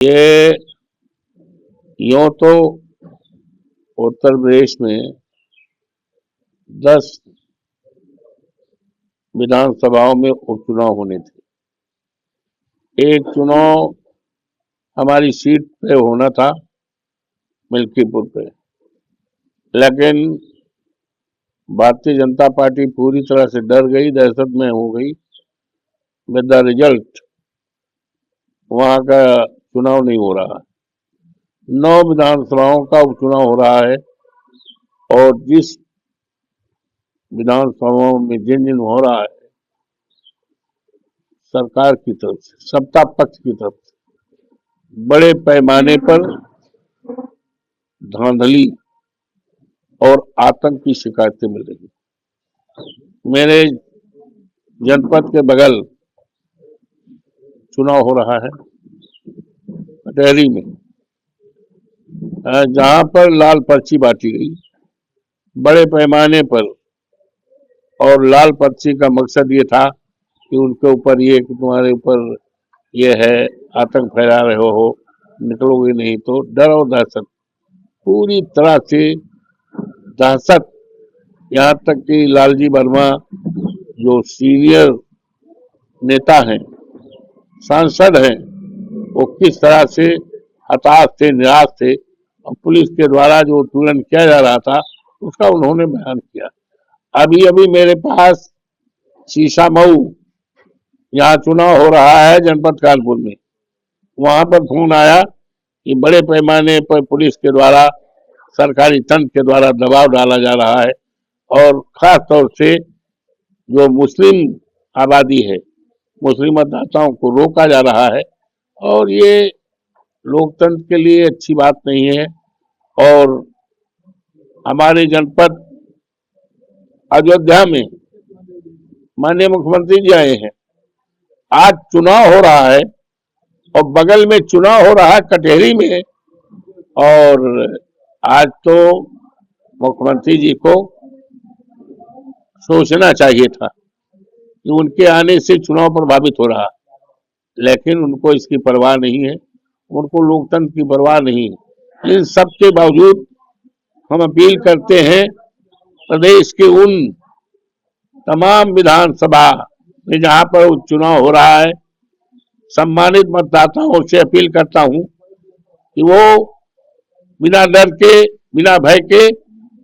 ये यूं तो उत्तर प्रदेश में 10 विधानसभाओं में उपचुनाव होने थे। एक चुनाव हमारी सीट पे होना था, मिल्कीपुर पे, लेकिन भारतीय जनता पार्टी पूरी तरह से डर गई, दहशत में हो गई। विद द रिजल्ट वहां का चुनाव नहीं हो रहा। 9 विधानसभाओं का उपचुनाव हो रहा है और जिस विधानसभाओं में जिन हो रहा है, सरकार की तरफ से, सत्ता पक्ष की तरफ से बड़े पैमाने पर धांधली और आतंक की शिकायतें मिल रही। मेरे जनपद के बगल चुनाव हो रहा है कटहरी में, जहां पर लाल पर्ची बांटी गई बड़े पैमाने पर, और लाल पर्ची का मकसद ये था कि उनके ऊपर ये कि तुम्हारे ऊपर ये है, आतंक फैला रहे हो, निकलोगे नहीं तो। डर और दहशत, पूरी तरह से दहशत। यहाँ तक कि लालजी वर्मा जो सीनियर नेता हैं, सांसद हैं, वो किस तरह से हताश थे, निराश थे, और पुलिस के द्वारा जो उत्पीड़न किया जा रहा था उसका उन्होंने बयान किया। अभी अभी मेरे पास शीशामऊ, यहाँ चुनाव हो रहा है जनपद कानपुर में, वहां पर फोन आया कि बड़े पैमाने पर पुलिस के द्वारा, सरकारी तंत्र के द्वारा दबाव डाला जा रहा है, और खास तौर से जो मुस्लिम आबादी है, मुस्लिम मतदाताओं को रोका जा रहा है, और ये लोकतंत्र के लिए अच्छी बात नहीं है। और हमारे जनपद अयोध्या में माननीय मुख्यमंत्री जी आए हैं, आज चुनाव हो रहा है, और बगल में चुनाव हो रहा है कटहरी में। और आज तो मुख्यमंत्री जी को सोचना चाहिए था कि उनके आने से चुनाव प्रभावित हो रहा, लेकिन उनको इसकी परवाह नहीं है, उनको लोकतंत्र की परवाह नहीं है। इन सब के बावजूद हम अपील करते हैं प्रदेश के उन तमाम विधानसभा में जहां पर उपचुनाव हो रहा है, सम्मानित मतदाताओं से अपील करता हूं कि वो बिना डर के, बिना भय के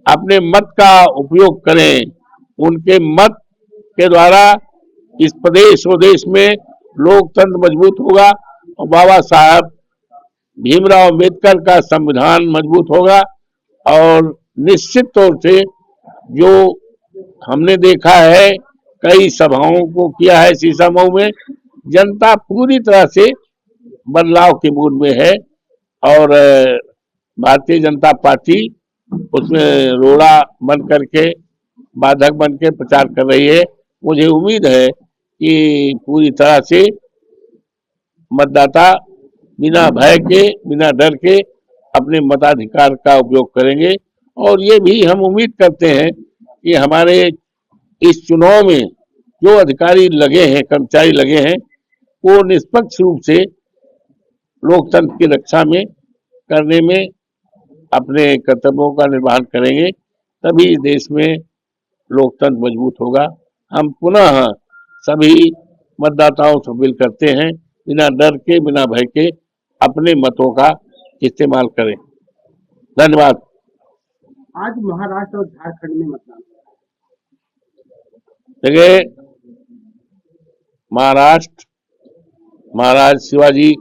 अपने मत का उपयोग करें। उनके मत के द्वारा इस प्रदेश और देश में लोकतंत्र मजबूत होगा, और बाबा साहब भीमराव अम्बेडकर का संविधान मजबूत होगा। और निश्चित तौर से जो हमने देखा है, कई सभाओं को किया है शीशामऊ में, जनता पूरी तरह से बदलाव के मूड में है, और भारतीय जनता पार्टी उसमें रोड़ा बन करके, बाधक बन के प्रचार कर रही है। मुझे उम्मीद है कि पूरी तरह से मतदाता बिना भय के, बिना डर के अपने मताधिकार का उपयोग करेंगे। और ये भी हम उम्मीद करते हैं कि हमारे इस चुनाव में जो अधिकारी लगे हैं, कर्मचारी लगे हैं, वो निष्पक्ष रूप से लोकतंत्र की रक्षा में, करने में अपने कर्तव्यों का निर्वहन करेंगे, तभी देश में लोकतंत्र मजबूत होगा। हम पुनः सभी मतदाताओं से अपील करते हैं, बिना डर के, बिना भय के अपने मतों का इस्तेमाल करें। धन्यवाद। आज महाराष्ट्र और झारखंड में मतदान, देखिए, महाराष्ट्र महाराज शिवाजी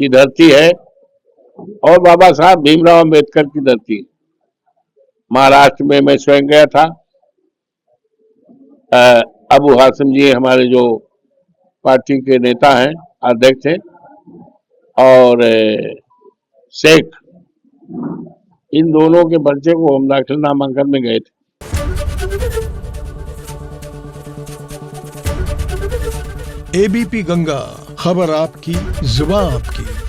की धरती है और बाबा साहब भीमराव अम्बेडकर की धरती है। महाराष्ट्र में मैं स्वयं गया था। अबू हासिम जी हमारे जो पार्टी के नेता हैं, अध्यक्ष हैं, और शेख, इन दोनों के बच्चे को हम दाखिल नामांकन में गए थे। एबीपी गंगा, खबर आपकी, जुबान आपकी।